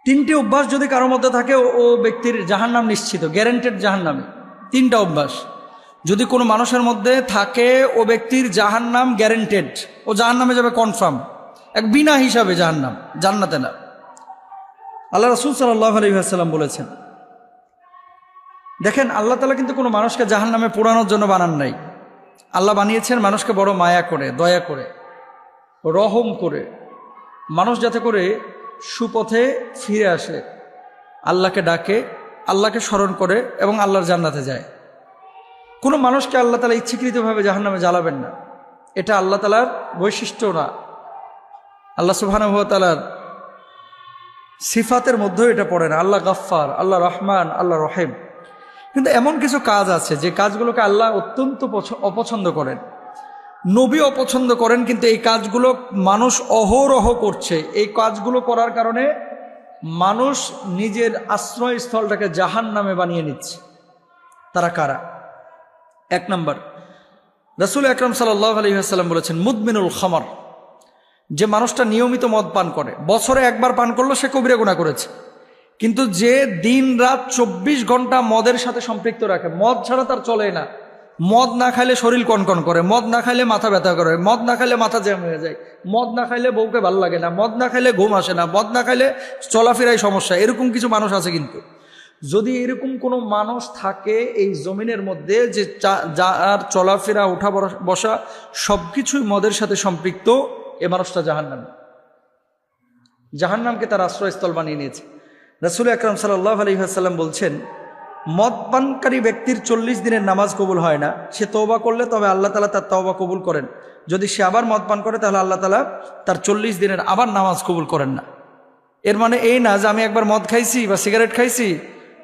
তিনটি অভ্যাস যদি কারোর মধ্যে থাকে ও ব্যক্তির জাহান্নাম নিশ্চিত, গ্যারান্টেড জাহান্নামে। তিনটা অভ্যাস যদি কোনো মানুষের মধ্যে থাকে, ও ব্যক্তির জাহান্নাম গ্যারান্টেড, ও জাহান্নামে যাবে কনফার্ম, এক বিনা হিসাবে জাহান্নাম, জান্নাতে না। আল্লাহ রাসূল সাল্লাল্লাহু আলাইহি ওয়াসাল্লাম বলেছেন, দেখেন আল্লাহ তাআলা কিন্তু কোনো মানুষকে জাহান্নামে পোড়ানোর জন্য বানান নাই। আল্লাহ বানিয়েছেন মানুষকে বড় মায়া করে, দয়া করে, রহম করে, মানুষ যাতে করে সুপথে ফিরে আসে, আল্লাহকে ডাকে, আল্লাহকে স্মরণ করে এবং আল্লাহর জান্নাতে যায়। কোনো মানুষকে আল্লাহ তাআলা ইচ্ছাকৃতভাবে জাহান্নামে জ্বালাবেন না, এটা আল্লাহ তাআলার বৈশিষ্ট্য না। আল্লাহ সুবহানাহু ওয়া তাআলার সিফাতের মধ্যেও এটা পড়ে না। আল্লাহ গাফফার, আল্লাহ রহমান, আল্লাহ রহিম। কিন্তু এমন কিছু কাজ আছে যে কাজগুলোকে আল্লাহ অত্যন্ত অপছন্দ করেন, নবী অপছন্দ করেন, কিন্তু এই কাজগুলো মানুষ অহরহ করছে। এই কাজগুলো করার কারণে মানুষ নিজের আশ্রয়স্থলটাকে জাহান্নামে বানিয়ে নিচ্ছে। তারা কারা? এক নম্বর, রাসূল আকরাম সাল্লাল্লাহু আলাইহি ওয়াসাল্লাম বলেছেন, মুদমিনুল খামর, যে মানুষটা নিয়মিত মদ পান করে, বছরে একবার পান করলো সে কবিরা গুনাহ করেছে। কিন্তু যে দিন রাত 24 ঘন্টা মদের সাথে সম্পৃক্ত রাখে, মদ ছাড়া তার চলে না, মদ না খাইলে শরীর কনকন করে, মদ না খাইলে মাথা ব্যথা করে, মদ না খাইলে মাথা জ্যাম হয়ে যায়, মদ না খাইলে বউকে ভাল লাগে না, মদ না খাইলে ঘুম আসে না, মদ না খাইলে চলাফেরায় সমস্যা, এরকম কিছু মানুষ আছে। কিন্তু যদি এরকম কোনো মানুষ থাকে এই জমিনের মধ্যে যে যার চলাফেরা, উঠা বসা সবকিছুই মদের সাথে সম্পৃক্ত, এ মানুষটা জাহান্নামী, জাহান্নামকে তার আশ্রয়স্থল বানিয়ে নিয়েছে। রাসূল আকরাম সাল্লাল্লাহু আলাইহি ওয়াসাল্লাম বলছেন, মদ পানকারী ব্যক্তির 40 দিনের নামাজ কবুল হয় না। সে তওবা করলে তবে আল্লাহ তাআলা তার তওবা কবুল করেন। যদি সে আবার মদ পান করে তাহলে আল্লাহ তাআলা তার 40 দিনের আবার নামাজ কবুল করেন না। এর মানে এই না যে আমি একবার মদ খাইছি বা সিগারেট খাইছি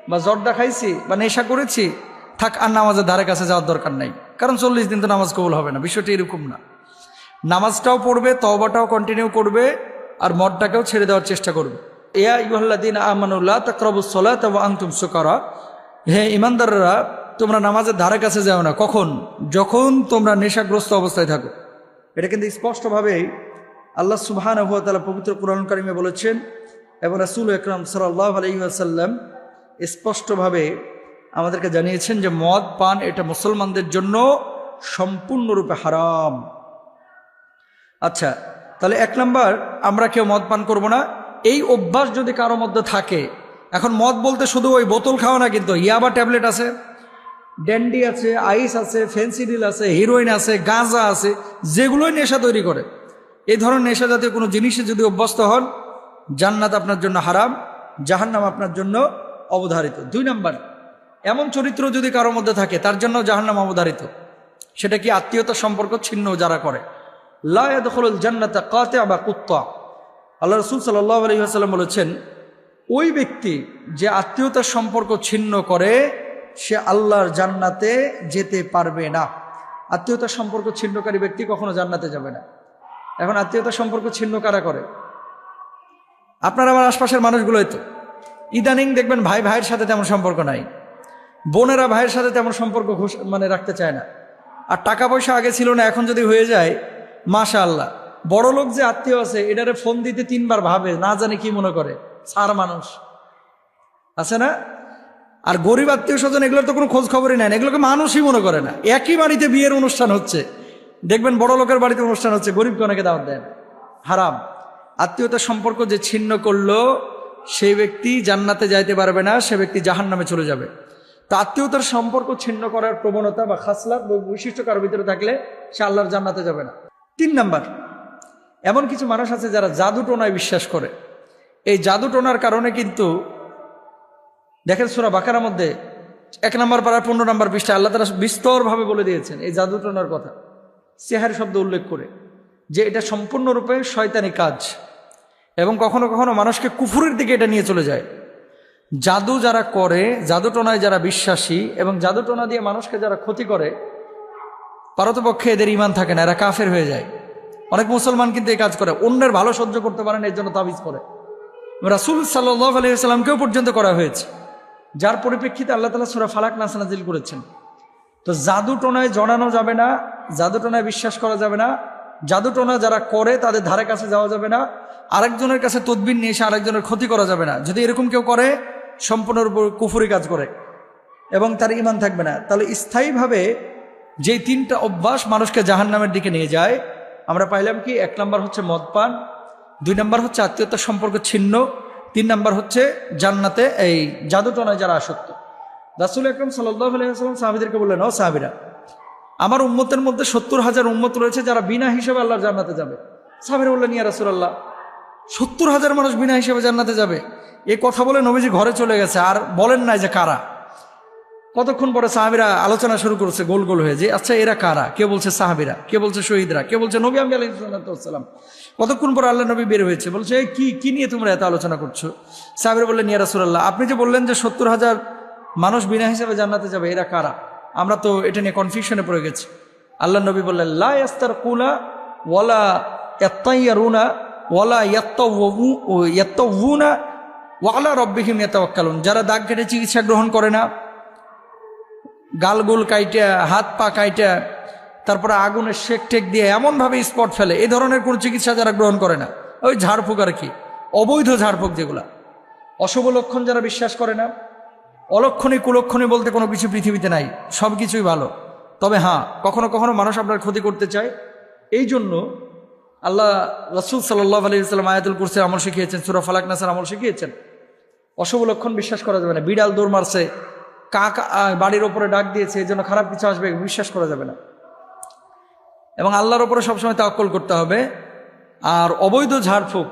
বা জর্দা খাইছি বা নেশা করেছি, থাক আর নামাজের ধারে কাছে যাওয়ার দরকার নাই, কারণ 40 দিন তো নামাজ কবুল হবে না। বিষয়টি এরকম না। নামাজটাও পড়বে, তওবাটাও কন্টিনিউ করবে, আর মদটাকেও ছেড়ে দেওয়ার চেষ্টা করবে। ইয়া আইয়ুহাল্লাযীনা আমানু লা তাকরাবুস সালাতা ওয়া আনতুম সুকারা, হে ঈমানদাররা, তোমরা নামাজের ধারে কাছে যাও না। কখন? যখন তোমরা নেশাগ্রস্ত অবস্থায় থাকো। এটা কিন্তু স্পষ্টভাবে আল্লাহ সুবহানাহু ওয়া তাআলা পবিত্র কুরআন কারীমে বলেছেন, এবং রাসূল আকরাম সাল্লাল্লাহু আলাইহি ওয়াসাল্লাম স্পষ্টভাবে আমাদেরকে জানিয়েছেন যে মদ পান এটা মুসলমানদের জন্য সম্পূর্ণরূপে হারাম। আচ্ছা, তাহলে এক নাম্বার, আমরা কেউ মদ পান করব না। এই অভ্যাস যদি কারো মধ্যে থাকে, এখন মদ বলতে শুধু ওই বোতল খাওয়া না, কিন্তু ইয়াবা ট্যাবলেট আছে, ড্যান্ডি আছে, আইস আছে, ফেন্সিডিল আছে, হিরোইন আছে, গাঁজা আছে, যেগুলোই নেশা তৈরি করে, এই ধরনের নেশা জাতীয় কোনো জিনিসে যদি অভ্যস্ত হন, জান্নাত আপনার জন্য হারাম, জাহান্নাম আপনার জন্য অবধারিত। 2 নাম্বার, এমন চরিত্র যদি কারোর মধ্যে থাকে তার জন্য জাহান্নাম অবধারিত। সেটা কি? আত্মীয়তার সম্পর্ক ছিন্ন যারা করে। লা ইয়াদখুলুল জান্নাতা কাতিআ বা কুত্তা। আল্লাহ রাসূল সাল্লাল্লাহু আলাইহি ওয়াসাল্লাম বলেছেন, ওই ব্যক্তি যে আত্মীয়তার সম্পর্ক ছিন্ন করে সে আল্লাহর জান্নাতে যেতে পারবে না। আত্মীয়তার সম্পর্ক ছিন্নকারী ব্যক্তি কখনো জান্নাতে যাবে না। এখন আত্মীয়তার সম্পর্ক ছিন্ন কারা করে? আপনার আমার আশপাশের মানুষগুলোই তো। ইদানিং দেখবেন ভাই ভাইয়ের সাথে তেমন সম্পর্ক নাই, বোনেরা ভাইয়ের সাথে তেমন সম্পর্ক রাখতে চায় না। আর টাকা পয়সা আগে ছিল না, এখন যদি হয়ে যায় মাশাআল্লাহ। বড় লোক যে আত্মীয় আছে এটারে ফোন দিতে 3 বার ভাবে, না জানে কি মনে করে, সার মানুষ আছে না। আর গরিব আত্মীয় স্বজন এগুলোর তো কোনো খোঁজ খবরই নেয় না, এগুলোকে মানুষই মনে করে না। একই বাড়িতে বিয়ের অনুষ্ঠান হচ্ছে, দেখবেন বড় লোকের বাড়িতে অনুষ্ঠান হচ্ছে, গরিবকে অনেকে দাওয়াত দেয় না। হারাম। আত্মীয়তার সম্পর্ক যে ছিন্ন করলো সেই ব্যক্তি জান্নাতে যাইতে পারবে না, সে ব্যক্তি জাহান্নামে চলে যাবে। তো আত্মীয়তার সম্পর্ক ছিন্ন করার প্রবণতা বা খাসলাত বা বৈশিষ্ট্য কারোর ভিতরে থাকলে সে আল্লাহর জান্নাতে যাবে না। 3 নাম্বার, এমন কিছু মানুষ আছে যারা জাদু টোনায় বিশ্বাস করে। এই জাদু টোনার কারণে কিন্তু দেখেন সূরা বাকারার মধ্যে 1 নম্বর পারা 15 নম্বর পৃষ্ঠা আল্লাহ তাআলা বিস্তরভাবে বলে দিয়েছেন এই জাদু টোনার কথা, সিহর শব্দ উল্লেখ করে, যে এটা সম্পূর্ণরূপে শয়তানি কাজ এবং কখনো কখনো মানুষকে কুফুরের দিকে এটা নিয়ে চলে যায়। জাদু যারা করে, জাদু টোনায় যারা বিশ্বাসী এবং জাদু টোনা দিয়ে মানুষকে যারা ক্ষতি করে, পারতপক্ষে এদের ঈমান থাকে না, এরা কাফের হয়ে যায়। অনেক মুসলমান কিন্তু এই কাজ করে, অন্যের ভালো সহ্য করতে পারেন এর জন্য তাবিজ করে। রাসূল সাল্লাল্লাহু আলাইহি ওয়াসাল্লামকেও পর্যন্ত করা হয়েছে, যার পরিপ্রেক্ষিতে আল্লাহ তাআলা সূরা ফালাক নাস নাজিল করেছেন। তো জাদু টোনায় জড়ানো যাবে না, জাদু টোনায় বিশ্বাস করা যাবে না, জাদুটোনা যারা করে তাদের ধারে কাছে যাওয়া যাবে না, আরেকজনের কাছে তদবির নিয়ে এসে আরেকজনের ক্ষতি করা যাবে না। যদি এরকম কেউ করে সম্পূর্ণরূপে কুফরি কাজ করে এবং তার ঈমান থাকবে না। তাহলে স্থায়ীভাবে যেই তিনটা অভ্যাস মানুষকে জাহান্নামের দিকে নিয়ে যায়, আমরা পাইলাম কি? 1 নম্বর হচ্ছে মদপান, 2 নম্বর হচ্ছে আত্মীয়তার সম্পর্ক ছিন্ন, 3 নম্বর হচ্ছে জান্নাতে এই জাদুটনায় যারা আসক্ত। রাসূল আকরাম সাল্লাল্লাহু আলাইহি ওয়াসাল্লাম সাহাবীদেরকে বললেন, ও সাহাবীরা, আমার উম্মতের মধ্যে 70,000 উম্মত রয়েছে যারা বিনা হিসেবে আল্লাহর জান্নাতে যাবে। সাহাবীরা বললেন, ইয়া রাসূলুল্লাহ, 70,000 মানুষ বিনা হিসেবে জান্নাতে যাবে? এই কথা বলে নবীজি ঘরে চলে গেছে, আর বলেন নাই যে কারা। কতক্ষণ পরে সাহাবীরা আলোচনা শুরু করেছে গোল গোল হয়ে, যে আচ্ছা এরা কারা? কে বলছে সাহাবীরা, কে বলছে শহীদরা, কে বলছে নবী আমি আলাইহিস সালাম। কতক্ষণ পর আল্লাহ নবী বের হয়েছে, বলছে এই কি নিয়ে তোমরা এত আলোচনা করছো? সাহাবীরা বললেন, ইয়া রাসূলুল্লাহ, আপনি যে বললেন যে 70,000 মানুষ বিনা হিসেবে জান্নাতে যাবে, এরা কারা? আমরা তো এটা নিয়ে কনফিউশনে পড়ে গেছি। আল্লাহ নবী বললেন, লা ইয়াস্তারকুনা ওয়ালা ইয়াত্তাইয়ারুনা ওয়ালা ইয়াত্তাওউনা ওয়া আলা রাব্বিহিম ইয়াতাওয়াক্কালুন। যারা দাগ কেটে চিকিৎসা গ্রহণ করে না, গালগুল কাইটা, হাত পা কাইটা, তারপরে আগুনের শেক টেক দিয়ে এমনভাবে স্পট ফেলে, এই ধরনের কোনো চিকিৎসা যারা গ্রহণ করে না, ওই ঝাড়ফুঁক আর কি, অবৈধ ঝাড়ফুঁক যেগুলা, অশুভ লক্ষণ যারা বিশ্বাস করে না, অলক্ষণী কুলক্ষণী বলতে কোনো কিছু পৃথিবীতে নাই, সব কিছুই ভালো। তবে হ্যাঁ, কখনো কখনো মানুষ আপনার ক্ষতি করতে চায়। এই জন্য আল্লাহ রাসূল সাল্লাল্লাহু আলাইহি ওয়াসাল্লাম আয়াতুল কুরসির আমল শিখিয়েছেন, সূরা ফালাক নাসের আমল শিখিয়েছেন। অশুভ লক্ষণ বিশ্বাস করা যাবে না। বিড়াল দৌড় মারছে, কাক বাড়ির ওপরে ডাক দিয়েছে, এই জন্য খারাপ কিছু আসবে, বিশ্বাস করা যাবে না। এবং আল্লাহর ওপরে সবসময় তাওয়াক্কুল করতে হবে। আর অবৈধ ঝাড়ফুঁক,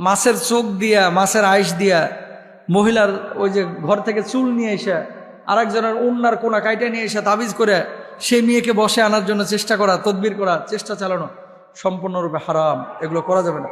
মাছের চোখ দিয়া, মাছের আইস দিয়া, মহিলার ওই যে ঘর থেকে চুল নিয়ে এসে আরেকজনের উন্নার কোনা কাইটা নিয়ে এসে তাবিজ করে সেই মেয়েকে বসে আনার জন্য চেষ্টা করা, তদবির করা, চেষ্টা চালানো সম্পূর্ণরূপে হারাম। এগুলো করা যাবে না।